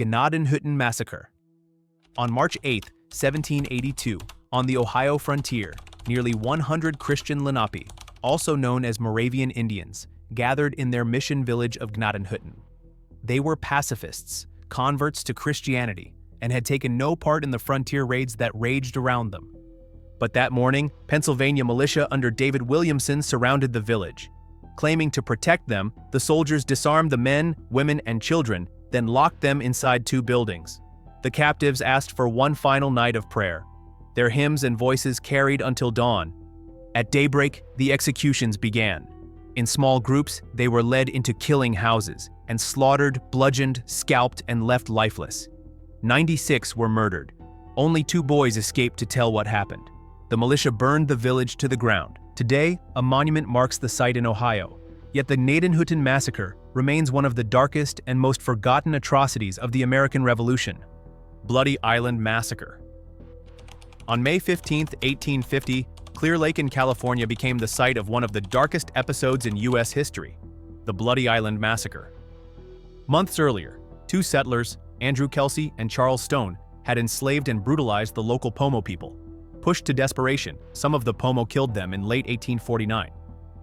Gnadenhutten massacre. On March 8, 1782, on the Ohio frontier, nearly 100 Christian Lenape, also known as Moravian Indians, gathered in their mission village of Gnadenhutten. They were pacifists, converts to Christianity, and had taken no part in the frontier raids that raged around them. But that morning, Pennsylvania militia under David Williamson surrounded the village. Claiming to protect them, the soldiers disarmed the men, women, and children, then locked them inside 2 buildings. The captives asked for one final night of prayer. Their hymns and voices carried until dawn. At daybreak, the executions began. In small groups, they were led into killing houses, and slaughtered, bludgeoned, scalped, and left lifeless. 96 were murdered. Only 2 boys escaped to tell what happened. The militia burned the village to the ground. Today, a monument marks the site in Ohio, yet the Gnadenhutten massacre remains one of the darkest and most forgotten atrocities of the American Revolution. Bloody Island Massacre. On May 15, 1850, Clear Lake in California became the site of one of the darkest episodes in U.S. history, the Bloody Island Massacre. Months earlier, 2 settlers, Andrew Kelsey and Charles Stone, had enslaved and brutalized the local Pomo people. Pushed to desperation, some of the Pomo killed them in late 1849.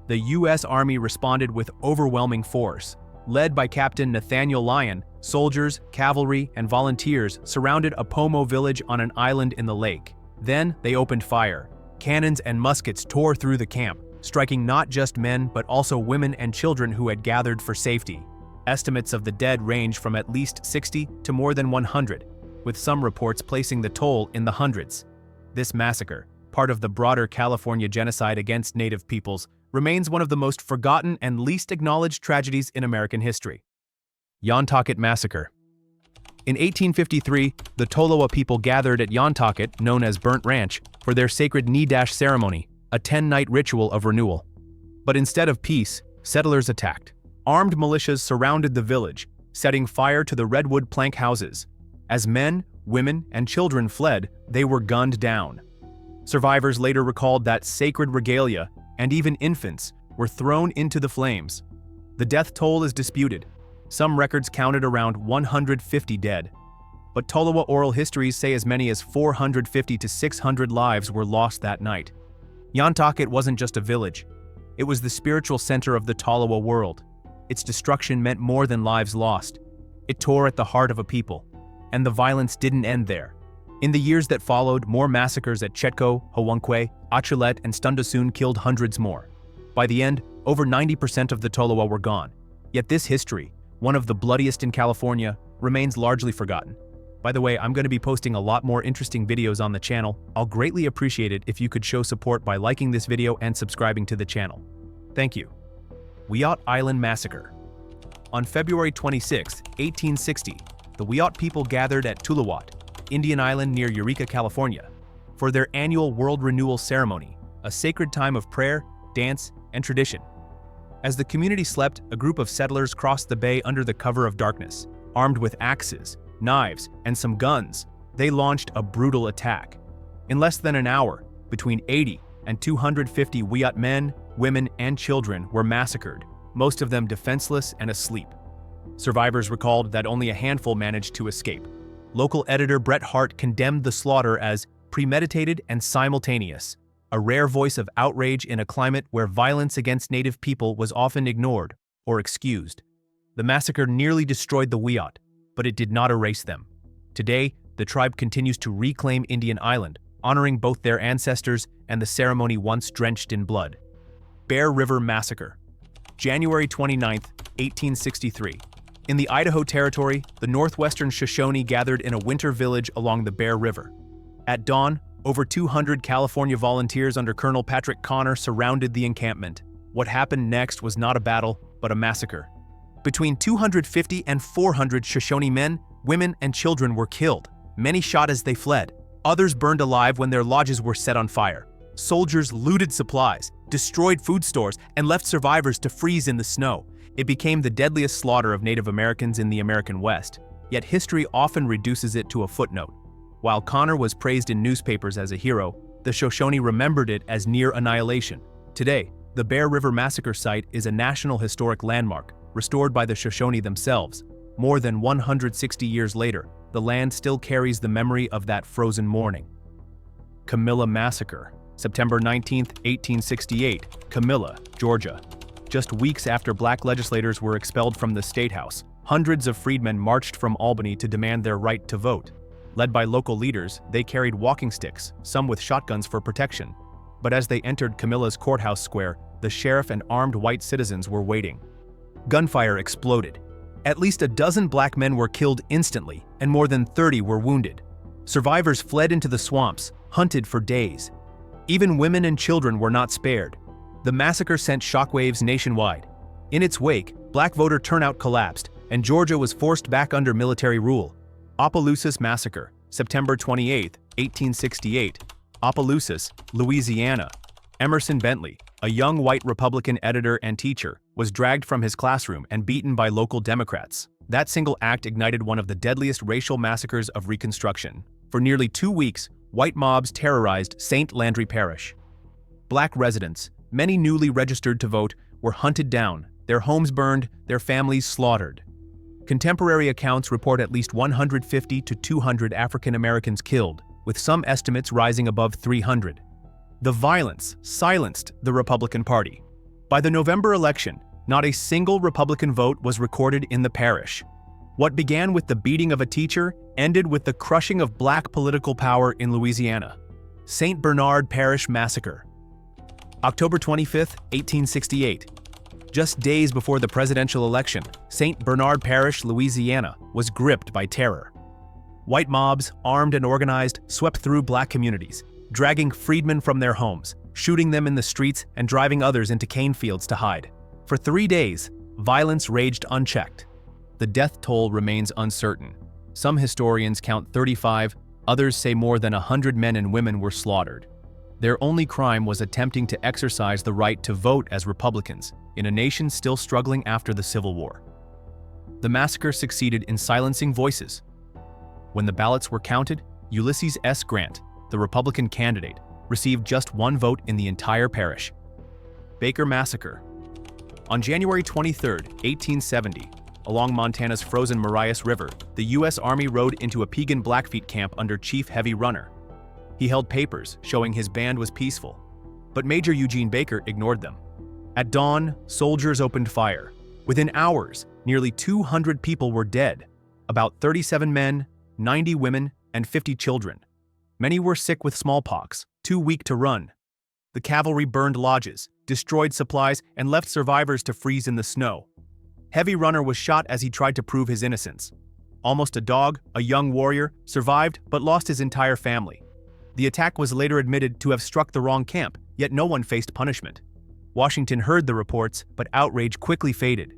The U.S. Army responded with overwhelming force. Led by Captain Nathaniel Lyon, soldiers, cavalry, and volunteers surrounded a Pomo village on an island in the lake. Then they opened fire. Cannons and muskets tore through the camp, striking not just men but also women and children who had gathered for safety. Estimates of the dead range from at least 60 to more than 100, with some reports placing the toll in the hundreds. This massacre, part of the broader California genocide against Native peoples, remains one of the most forgotten and least acknowledged tragedies in American history. Yontocket Massacre. In 1853, the Tolowa people gathered at Yontocket, known as Burnt Ranch, for their sacred Knee-Dash ceremony, a 10-night ritual of renewal. But instead of peace, settlers attacked. Armed militias surrounded the village, setting fire to the redwood plank houses. As men, women, and children fled, they were gunned down. Survivors later recalled that sacred regalia, and even infants, were thrown into the flames. The death toll is disputed. Some records counted around 150 dead. But Tolowa oral histories say as many as 450 to 600 lives were lost that night. Yontocket wasn't just a village. It was the spiritual center of the Tolowa world. Its destruction meant more than lives lost. It tore at the heart of a people. And the violence didn't end there. In the years that followed, more massacres at Chetco, Howonkwe, Achulet, and Stundasoon killed hundreds more. By the end, over 90% of the Tolowa were gone. Yet this history, one of the bloodiest in California, remains largely forgotten. By the way, I'm going to be posting a lot more interesting videos on the channel. I'll greatly appreciate it if you could show support by liking this video and subscribing to the channel. Thank you. Wiyot Island Massacre. On February 26, 1860, the Wiyot people gathered at Tuluwat, Indian Island near Eureka, California, for their annual World Renewal Ceremony, a sacred time of prayer, dance, and tradition. As the community slept, a group of settlers crossed the bay under the cover of darkness. Armed with axes, knives, and some guns, they launched a brutal attack. In less than an hour, between 80 and 250 Wiyot men, women, and children were massacred, most of them defenseless and asleep. Survivors recalled that only a handful managed to escape. Local editor Bret Hart condemned the slaughter as premeditated and simultaneous, a rare voice of outrage in a climate where violence against Native people was often ignored or excused. The massacre nearly destroyed the Wiyot, but it did not erase them. Today, the tribe continues to reclaim Indian Island, honoring both their ancestors and the ceremony once drenched in blood. Bear River Massacre. January 29, 1863. In the Idaho Territory, the northwestern Shoshone gathered in a winter village along the Bear River. At dawn, over 200 California volunteers under Colonel Patrick Connor surrounded the encampment. What happened next was not a battle, but a massacre. Between 250 and 400 Shoshone men, women, and children were killed. Many shot as they fled. Others burned alive when their lodges were set on fire. Soldiers looted supplies, destroyed food stores, and left survivors to freeze in the snow. It became the deadliest slaughter of Native Americans in the American West, yet history often reduces it to a footnote. While Connor was praised in newspapers as a hero, the Shoshone remembered it as near annihilation. Today, the Bear River Massacre site is a National Historic Landmark, restored by the Shoshone themselves. More than 160 years later, the land still carries the memory of that frozen morning. Camilla Massacre, September 19, 1868, Camilla, Georgia. Just weeks after black legislators were expelled from the State House, hundreds of freedmen marched from Albany to demand their right to vote. Led by local leaders, they carried walking sticks, some with shotguns for protection. But as they entered Camilla's courthouse square, the sheriff and armed white citizens were waiting. Gunfire exploded. At least a dozen black men were killed instantly, and more than 30 were wounded. Survivors fled into the swamps, hunted for days. Even women and children were not spared. The massacre sent shockwaves nationwide. In its wake, black voter turnout collapsed, and Georgia was forced back under military rule. Opelousas Massacre, September 28, 1868. Opelousas, Louisiana. Emerson Bentley, a young white Republican editor and teacher, was dragged from his classroom and beaten by local Democrats. That single act ignited one of the deadliest racial massacres of Reconstruction. For nearly 2 weeks, white mobs terrorized St. Landry Parish. Black residents, many newly registered to vote, were hunted down, their homes burned, their families slaughtered. Contemporary accounts report at least 150 to 200 African Americans killed, with some estimates rising above 300. The violence silenced the Republican Party. By the November election, not a single Republican vote was recorded in the parish. What began with the beating of a teacher ended with the crushing of black political power in Louisiana. St. Bernard Parish Massacre. October 25, 1868. Just days before the presidential election, St. Bernard Parish, Louisiana, was gripped by terror. White mobs, armed and organized, swept through black communities, dragging freedmen from their homes, shooting them in the streets and driving others into cane fields to hide. For 3 days, violence raged unchecked. The death toll remains uncertain. Some historians count 35, others say more than 100 men and women were slaughtered. Their only crime was attempting to exercise the right to vote as Republicans in a nation still struggling after the Civil War. The massacre succeeded in silencing voices. When the ballots were counted, Ulysses S. Grant, the Republican candidate, received just 1 vote in the entire parish. Baker Massacre. On January 23, 1870, along Montana's frozen Marias River, the U.S. Army rode into a Piegan Blackfeet camp under Chief Heavy Runner. He held papers showing his band was peaceful, but Major Eugene Baker ignored them. At dawn, soldiers opened fire. Within hours, nearly 200 people were dead, about 37 men, 90 women, and 50 children. Many were sick with smallpox, too weak to run. The cavalry burned lodges, destroyed supplies, and left survivors to freeze in the snow. Heavy Runner was shot as he tried to prove his innocence. Almost a dog, a young warrior, survived but lost his entire family. The attack was later admitted to have struck the wrong camp, yet no one faced punishment. Washington heard the reports, but outrage quickly faded.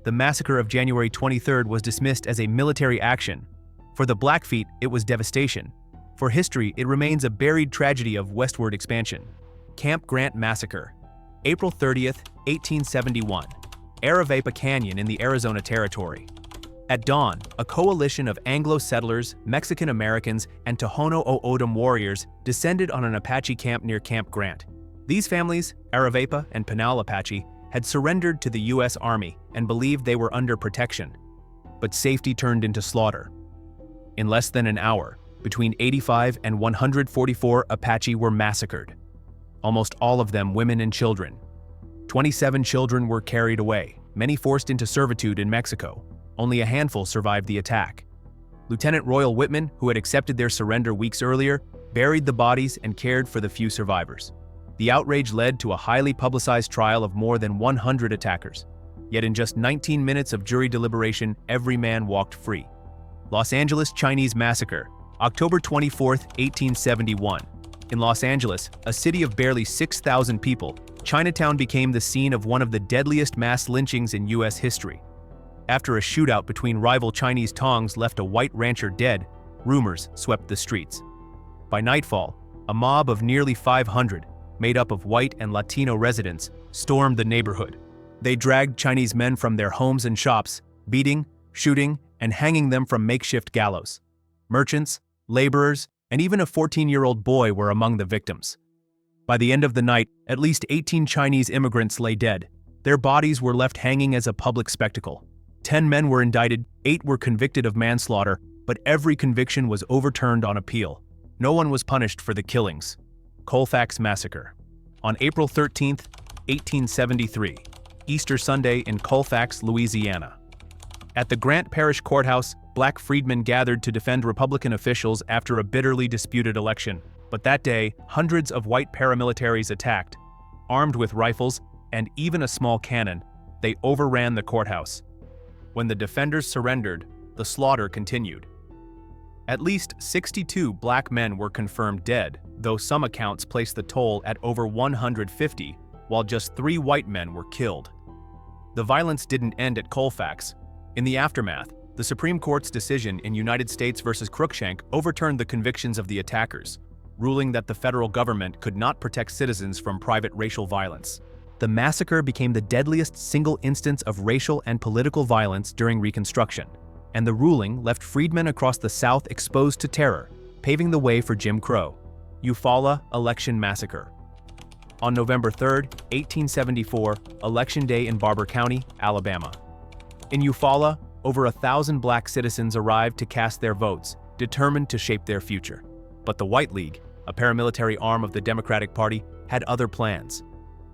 The massacre of January 23 was dismissed as a military action. For the Blackfeet, it was devastation. For history, it remains a buried tragedy of westward expansion. Camp Grant Massacre. April 30, 1871. Aravepa Canyon in the Arizona Territory. At dawn, a coalition of Anglo settlers, Mexican Americans, and Tohono O'odham warriors descended on an Apache camp near Camp Grant. These families, Aravepa and Pinal Apache, had surrendered to the U.S. Army and believed they were under protection. But safety turned into slaughter. In less than an hour, between 85 and 144 Apache were massacred. Almost all of them women and children. 27 children were carried away, many forced into servitude in Mexico. Only a handful survived the attack. Lieutenant Royal Whitman, who had accepted their surrender weeks earlier, buried the bodies and cared for the few survivors. The outrage led to a highly publicized trial of more than 100 attackers. Yet in just 19 minutes of jury deliberation, every man walked free. Los Angeles Chinese Massacre, October 24, 1871. In Los Angeles, a city of barely 6,000 people, Chinatown became the scene of one of the deadliest mass lynchings in U.S. history. After a shootout between rival Chinese tongs left a white rancher dead, rumors swept the streets. By nightfall, a mob of nearly 500, made up of white and Latino residents, stormed the neighborhood. They dragged Chinese men from their homes and shops, beating, shooting, and hanging them from makeshift gallows. Merchants, laborers, and even a 14-year-old boy were among the victims. By the end of the night, at least 18 Chinese immigrants lay dead. Their bodies were left hanging as a public spectacle. 10 men were indicted, 8 were convicted of manslaughter, but every conviction was overturned on appeal. No one was punished for the killings. Colfax Massacre. On April 13, 1873, Easter Sunday in Colfax, Louisiana. At the Grant Parish Courthouse, black freedmen gathered to defend Republican officials after a bitterly disputed election. But that day, hundreds of white paramilitaries attacked. Armed with rifles and even a small cannon, they overran the courthouse. When the defenders surrendered, the slaughter continued. At least 62 black men were confirmed dead, though some accounts place the toll at over 150, while just 3 white men were killed. The violence didn't end at Colfax. In the aftermath, the Supreme Court's decision in United States v. Cruikshank overturned the convictions of the attackers, ruling that the federal government could not protect citizens from private racial violence. The massacre became the deadliest single instance of racial and political violence during Reconstruction, and the ruling left freedmen across the South exposed to terror, paving the way for Jim Crow. Eufaula Election Massacre. On November 3, 1874, Election Day in Barber County, Alabama. In Eufaula, over 1,000 black citizens arrived to cast their votes, determined to shape their future. But the White League, a paramilitary arm of the Democratic Party, had other plans.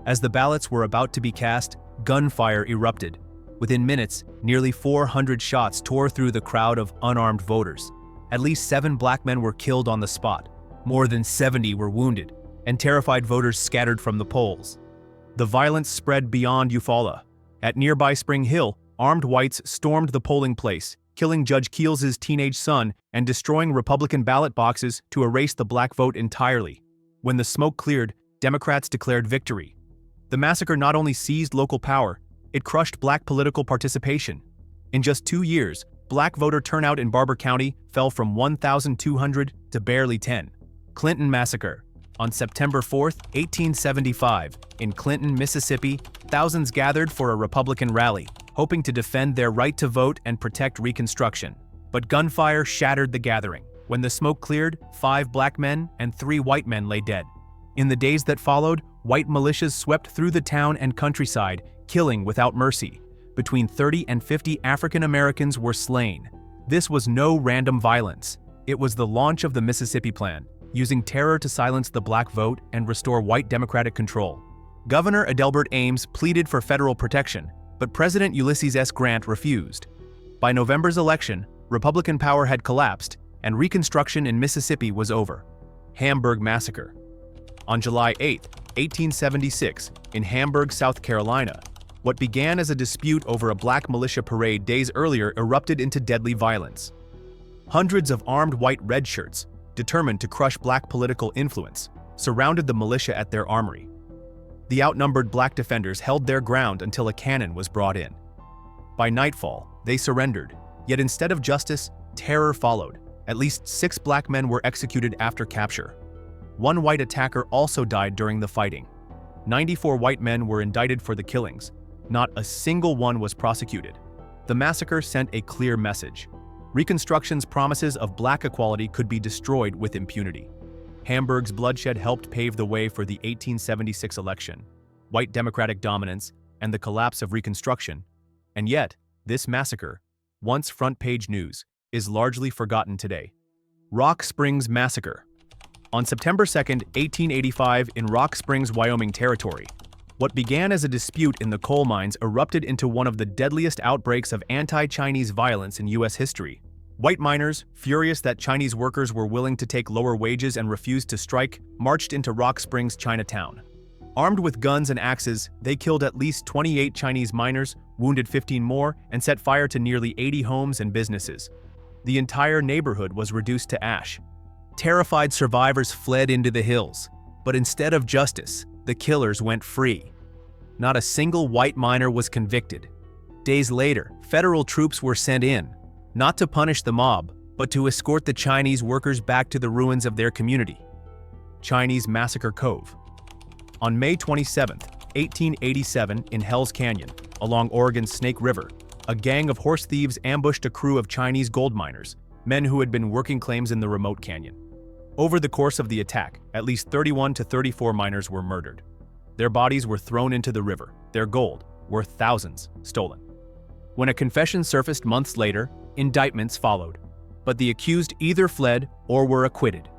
As the ballots were about to be cast, gunfire erupted. Within minutes, nearly 400 shots tore through the crowd of unarmed voters. At least 7 black men were killed on the spot. More than 70 were wounded, and terrified voters scattered from the polls. The violence spread beyond Eufaula. At nearby Spring Hill, armed whites stormed the polling place, killing Judge Keeles's teenage son and destroying Republican ballot boxes to erase the black vote entirely. When the smoke cleared, Democrats declared victory. The massacre not only seized local power, it crushed black political participation. In just 2 years, black voter turnout in Barber County fell from 1,200 to barely 10. Clinton Massacre. On September 4, 1875, in Clinton, Mississippi, thousands gathered for a Republican rally, hoping to defend their right to vote and protect Reconstruction. But gunfire shattered the gathering. When the smoke cleared, 5 black men and 3 white men lay dead. In the days that followed, white militias swept through the town and countryside, killing without mercy. Between 30 and 50 African Americans were slain. This was no random violence. It was the launch of the Mississippi Plan, using terror to silence the black vote and restore white Democratic control. Governor Adelbert Ames pleaded for federal protection, but President Ulysses S. Grant refused. By November's election, Republican power had collapsed, and Reconstruction in Mississippi was over. Hamburg Massacre. On July 8, 1876, in Hamburg, South Carolina, what began as a dispute over a black militia parade days earlier erupted into deadly violence. Hundreds of armed white redshirts, determined to crush black political influence, surrounded the militia at their armory. The outnumbered black defenders held their ground until a cannon was brought in. By nightfall, they surrendered, yet instead of justice, terror followed. At least 6 black men were executed after capture. 1 white attacker also died during the fighting. 94 white men were indicted for the killings. Not a single one was prosecuted. The massacre sent a clear message. Reconstruction's promises of black equality could be destroyed with impunity. Hamburg's bloodshed helped pave the way for the 1876 election, white Democratic dominance, and the collapse of Reconstruction. And yet, this massacre, once front-page news, is largely forgotten today. Rock Springs Massacre. On September 2, 1885, in Rock Springs, Wyoming Territory, what began as a dispute in the coal mines erupted into one of the deadliest outbreaks of anti-Chinese violence in U.S. history. White miners, furious that Chinese workers were willing to take lower wages and refused to strike, marched into Rock Springs, Chinatown. Armed with guns and axes, they killed at least 28 Chinese miners, wounded 15 more, and set fire to nearly 80 homes and businesses. The entire neighborhood was reduced to ash. Terrified survivors fled into the hills, but instead of justice, the killers went free. Not a single white miner was convicted. Days later, federal troops were sent in, not to punish the mob, but to escort the Chinese workers back to the ruins of their community. Chinese Massacre Cove. On May 27, 1887, in Hell's Canyon, along Oregon's Snake River, a gang of horse thieves ambushed a crew of Chinese gold miners, men who had been working claims in the remote canyon. Over the course of the attack, at least 31 to 34 miners were murdered. Their bodies were thrown into the river, their gold, worth thousands, stolen. When a confession surfaced months later, indictments followed. But the accused either fled or were acquitted.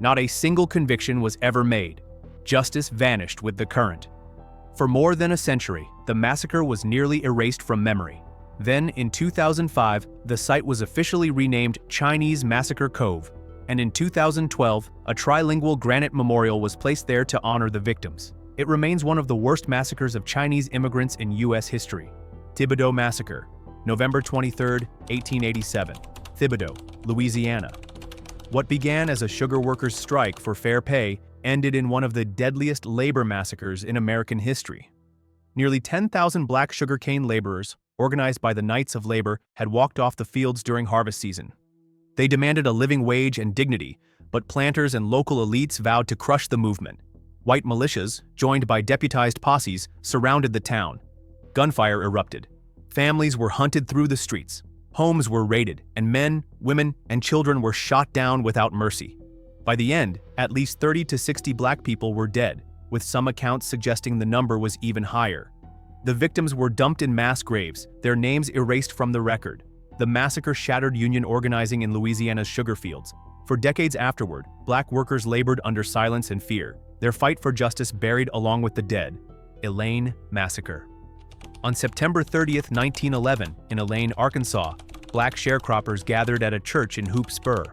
Not a single conviction was ever made. Justice vanished with the current. For more than a century, the massacre was nearly erased from memory. Then, in 2005, the site was officially renamed Chinese Massacre Cove, and in 2012, a trilingual granite memorial was placed there to honor the victims. It remains one of the worst massacres of Chinese immigrants in U.S. history. Thibodaux Massacre, November 23, 1887, Thibodaux, Louisiana. What began as a sugar workers' strike for fair pay ended in one of the deadliest labor massacres in American history. Nearly 10,000 black sugarcane laborers, organized by the Knights of Labor, had walked off the fields during harvest season. They demanded a living wage and dignity, but planters and local elites vowed to crush the movement. White militias, joined by deputized posses, surrounded the town. Gunfire erupted. Families were hunted through the streets. Homes were raided, and men, women, and children were shot down without mercy. By the end, at least 30 to 60 black people were dead, with some accounts suggesting the number was even higher. The victims were dumped in mass graves, their names erased from the record. The massacre shattered union organizing in Louisiana's sugar fields. For decades afterward, black workers labored under silence and fear, their fight for justice buried along with the dead. Elaine Massacre. On September 30, 1911, in Elaine, Arkansas, black sharecroppers gathered at a church in Hoop Spur.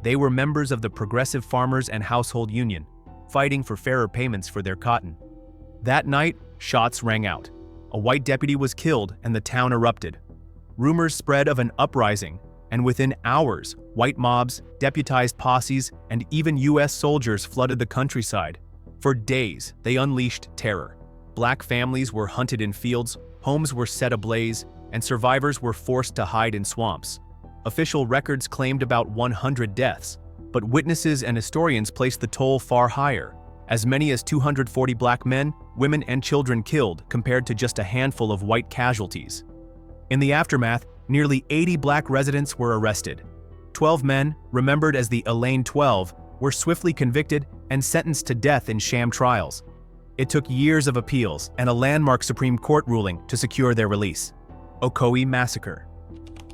They were members of the Progressive Farmers and Household Union, fighting for fairer payments for their cotton. That night, shots rang out. A white deputy was killed and the town erupted. Rumors spread of an uprising, and within hours, white mobs, deputized posses, and even U.S. soldiers flooded the countryside. For days, they unleashed terror. Black families were hunted in fields, homes were set ablaze, and survivors were forced to hide in swamps. Official records claimed about 100 deaths, but witnesses and historians placed the toll far higher. As many as 240 black men, women, and children killed compared to just a handful of white casualties. In the aftermath, nearly 80 black residents were arrested. 12 men, remembered as the Elaine 12, were swiftly convicted and sentenced to death in sham trials. It took years of appeals and a landmark Supreme Court ruling to secure their release. Ocoee Massacre.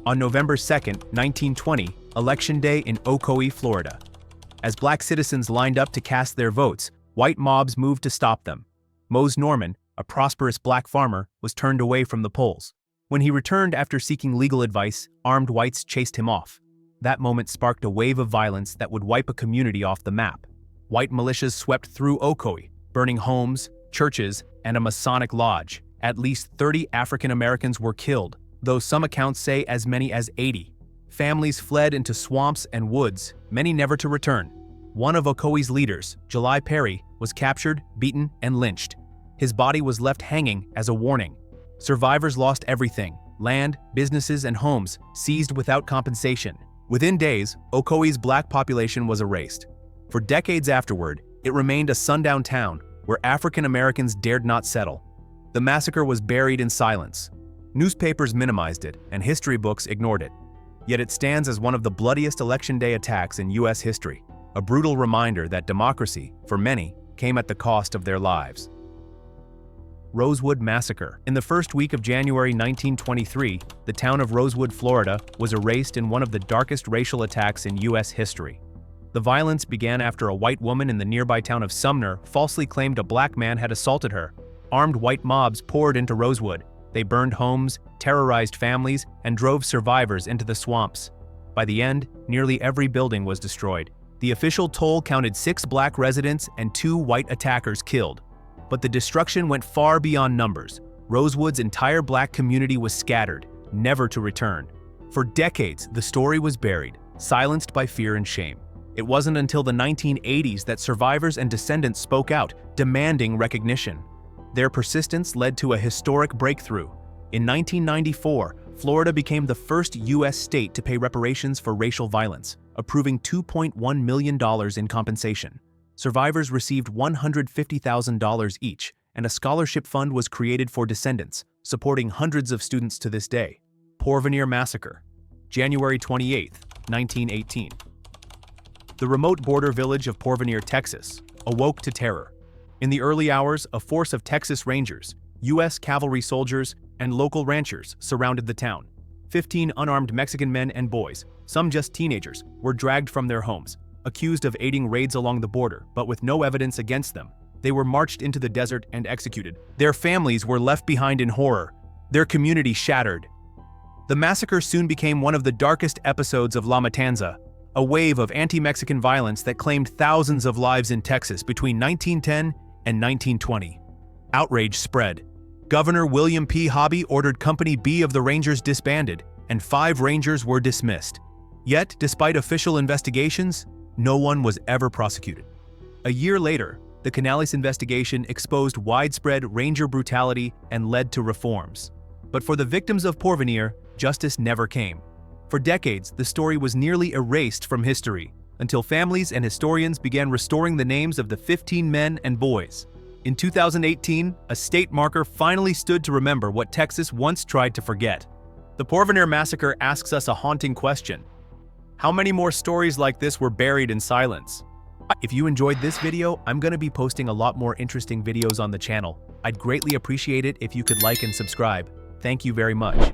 On November 2, 1920, Election Day in Ocoee, Florida. As black citizens lined up to cast their votes, white mobs moved to stop them. Mose Norman, a prosperous black farmer, was turned away from the polls. When he returned after seeking legal advice, armed whites chased him off. That moment sparked a wave of violence that would wipe a community off the map. White militias swept through Ocoee, burning homes, churches, and a Masonic lodge. At least 30 African Americans were killed, though some accounts say as many as 80. Families fled into swamps and woods, many never to return. One of Ocoee's leaders, July Perry, was captured, beaten, and lynched. His body was left hanging as a warning. Survivors lost everything: land, businesses, and homes, seized without compensation. Within days, Ocoee's black population was erased. For decades afterward, it remained a sundown town where African Americans dared not settle. The massacre was buried in silence. Newspapers minimized it, and history books ignored it. Yet it stands as one of the bloodiest Election Day attacks in U.S. history, a brutal reminder that democracy, for many, came at the cost of their lives. Rosewood Massacre. In the first week of January 1923, the town of Rosewood, Florida, was erased in one of the darkest racial attacks in U.S. history. The violence began after a white woman in the nearby town of Sumner falsely claimed a black man had assaulted her. Armed white mobs poured into Rosewood. They burned homes, terrorized families, and drove survivors into the swamps. By the end, nearly every building was destroyed. The official toll counted 6 black residents and 2 white attackers killed. But the destruction went far beyond numbers. Rosewood's entire black community was scattered, never to return. For decades, the story was buried, silenced by fear and shame. It wasn't until the 1980s that survivors and descendants spoke out, demanding recognition. Their persistence led to a historic breakthrough. In 1994, Florida became the first U.S. state to pay reparations for racial violence, approving $2.1 million in compensation. Survivors received $150,000 each, and a scholarship fund was created for descendants, supporting hundreds of students to this day. Porvenir Massacre, January 28, 1918. The remote border village of Porvenir, Texas, awoke to terror. In the early hours, a force of Texas Rangers, U.S. cavalry soldiers, and local ranchers surrounded the town. 15 unarmed Mexican men and boys, some just teenagers, were dragged from their homes, accused of aiding raids along the border, but with no evidence against them. They were marched into the desert and executed. Their families were left behind in horror, their community shattered. The massacre soon became one of the darkest episodes of La Matanza, a wave of anti-Mexican violence that claimed thousands of lives in Texas between 1910 and 1920. Outrage spread. Governor William P. Hobby ordered Company B of the Rangers disbanded, and 5 Rangers were dismissed. Yet, despite official investigations, no one was ever prosecuted. A year later, the Canales investigation exposed widespread Ranger brutality and led to reforms. But for the victims of Porvenir, justice never came. For decades, the story was nearly erased from history, until families and historians began restoring the names of the 15 men and boys. In 2018, a state marker finally stood to remember what Texas once tried to forget. The Porvenir massacre asks us a haunting question. How many more stories like this were buried in silence? If you enjoyed this video, I'm going to be posting a lot more interesting videos on the channel. I'd greatly appreciate it if you could like and subscribe. Thank you very much.